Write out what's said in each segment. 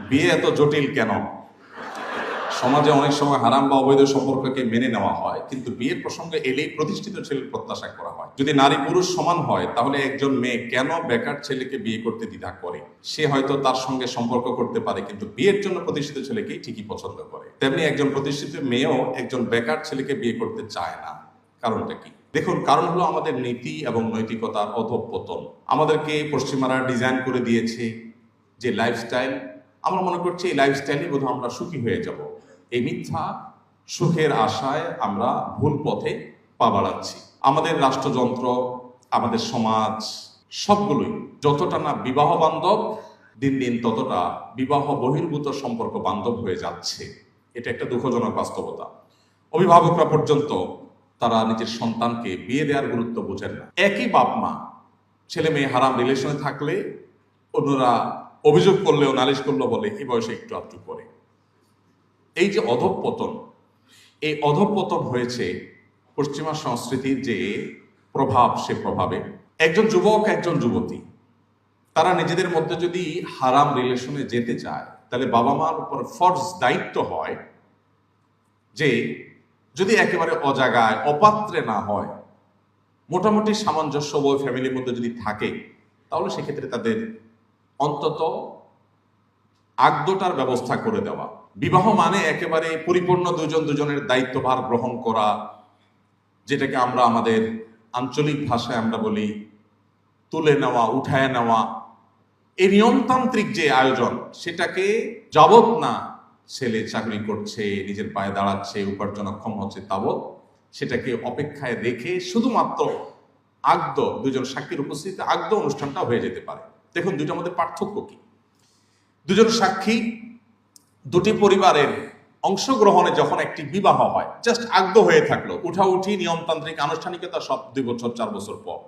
বিয়ে এত জটিল কেন? সমাজে অনেক সময় হারাম বা অবৈধ সম্পর্ককে মেনে নেওয়া হয়, কিন্তু বিয়ের প্রসঙ্গে এলেই প্রতিষ্ঠিত ছেলের প্রত্যাশা করা হয়। যদি নারী পুরুষ সমান হয়, তাহলে একজন মেয়ে কেন বেকার ছেলেকে বিয়ে করতে দ্বিধা করে? সে হয়তো তার সঙ্গে সম্পর্ক করতে পারে, কিন্তু বিয়ের জন্য প্রতিষ্ঠিত ছেলেকেই ঠিকই পছন্দ করে। তেমনি একজন প্রতিষ্ঠিত মেয়েও একজন বেকার ছেলেকে বিয়ে করতে চায় না। কারণটা কি? দেখুন, কারণ হলো আমাদের নীতি এবং নৈতিকতার অধঃপতন। আমাদেরকে পশ্চিমারা ডিজাইন করে দিয়েছে যে লাইফস্টাইল, আমরা মনে করছি এই লাইফস্টাইলে বোধহয় আমরা সুখী হয়ে যাব। এই মিথ্যা সুখের আশায় আমরা ভুল পথে পা বাড়াচ্ছি। আমাদের রাষ্ট্রযন্ত্র, আমাদের সমাজ সবগুলোই যতটা না বিবাহ বান্ধব, দিন দিন ততটা বিবাহ বহির্ভূত সম্পর্ক বান্ধব হয়ে যাচ্ছে। এটা একটা দুঃখজনক বাস্তবতা। অভিভাবকরা পর্যন্ত তারা নিজের সন্তানকে বিয়ে দেওয়ার গুরুত্ব বোঝেন না। একই বাপ মা ছেলে মেয়ে হারাম রিলেশনে থাকলে অন্যরা অভিযোগ করলেও, নালিশ করলেও বলে এই বয়সে একটু আধটু করে। এই যে অধঃপতন, এই অধঃপতন হয়েছে পশ্চিমা সংস্কৃতির যে প্রভাব, সে প্রভাবে একজন যুবক, একজন যুবতী তারা নিজেদের মধ্যে যদি হারাম রিলেশনে যেতে চায়, তাহলে বাবা মার উপর ফরজ দায়িত্ব হয় যে যদি একেবারে অজাগায় অপাত্রে না হয়, মোটামুটি সামঞ্জস্যবোধ ফ্যামিলির মধ্যে যদি থাকে, তাহলে সেক্ষেত্রে তাদের অন্তত আগদোটার ব্যবস্থা করে দেওয়া। বিবাহ মানে একেবারে পরিপূর্ণ দুজন দুজনের দায়িত্বভার গ্রহণ করা, যেটাকে আমরা আমাদের আঞ্চলিক ভাষায় আমরা বলি তুলে নেওয়া, উঠায় নেওয়া। এই নিয়মতান্ত্রিক যে আয়োজন, সেটাকে যাবত না ছেলে চাকরি করছে, নিজের পায়ে দাঁড়াচ্ছে, উপার্জনক্ষম হচ্ছে, তাবৎ সেটাকে অপেক্ষায় রেখে শুধুমাত্র আগদ, দুজন সাক্ষীর উপস্থিতিতে আগদ অনুষ্ঠানটা হয়ে যেতে পারে। দেখুন, দুইটার মধ্যে পার্থক্য কি? দুজন সাক্ষী, দুটি পরিবারের অংশগ্রহণে যখন একটি বিবাহ হয়, জাস্ট আগদ হয়ে থাকলো, উঠাউঠি নিয়মতান্ত্রিক আনুষ্ঠানিকতা সব 2 বছর 4 বছর পর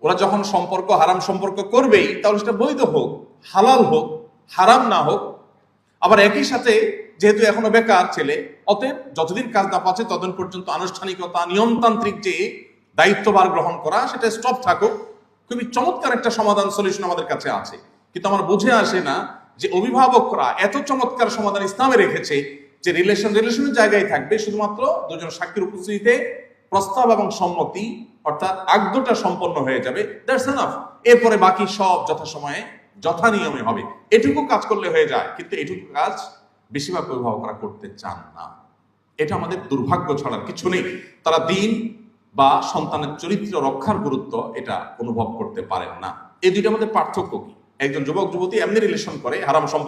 ওরা যখন সম্পর্ক, হারাম সম্পর্ক করবেই, তাহলে সেটা বৈধ হোক, হালাল হোক, হারাম না হোক। আবার একই সাথে যেহেতু এখনো বেকার ছেলে, অতএব যতদিন কাজ না পাচ্ছে ততদিন পর্যন্ত আনুষ্ঠানিকতা, নিয়মতান্ত্রিক যে দায়িত্বভার গ্রহণ করা, সেটা স্টপ থাকুক। খুবই চমৎকার একটা সমাধান, সলিউশন আমাদের কাছে আছে, কিন্তু আমার বুঝে আসে না যে অভিভাবকরা এত চমৎকার সমাধান ইসলামে রেখেছে যে রিলেশনের জায়গায় থাকবে শুধুমাত্র দুজন সাক্ষীর উপস্থিতিতে প্রস্তাব এবং সম্মতি, অর্থাৎ আগদটা সম্পন্ন হয়ে যাবে, দ্যাটস এনাফ। এরপরে বাকি সব যথাসময়ে যথা নিয়মে হবে, এটুকু কাজ করলে হয়ে যায়। কিন্তু এটুকু কাজ বেশিরভাগ অভিভাবকরা করতে চান না। এটা আমাদের দুর্ভাগ্য ছাড়ার কিছু নেই। তারা দিন বা সন্তানের চরিত্র রক্ষার গুরুত্ব এটা অনুভব করতে পারেন না। এই দুইটার মধ্যে পার্থক্য কি? একজন যুবক যুবতী এমনি রিলেশন করে, হারাম সম্পর্ক